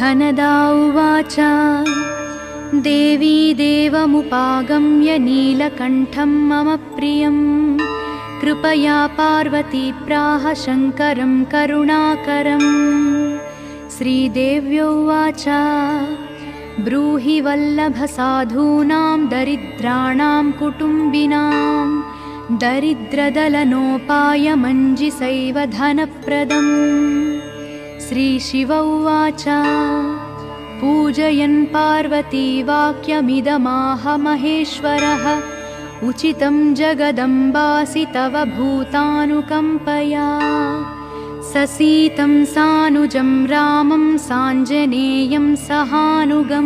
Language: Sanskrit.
धनदा उवाच देवी देवमुपागम्य नीलकण्ठं मम प्रियं कृपया पार्वती प्राह शङ्करं करुणाकरम्। श्रीदेव्यो उवाच ब्रूहि वल्लभ साधूनां दरिद्राणां कुटुम्बिनां दरिद्रदलनोपायमञ्जिसैव धनप्रदम्। श्रीशिव उवाच पूजयन् पार्वती वाक्यमिदमाह महेश्वरः उचितं जगदम्बासि तव भूतानुकम्पया ससीतं सानुजं रामं साञ्जनेयं सहानुगम्।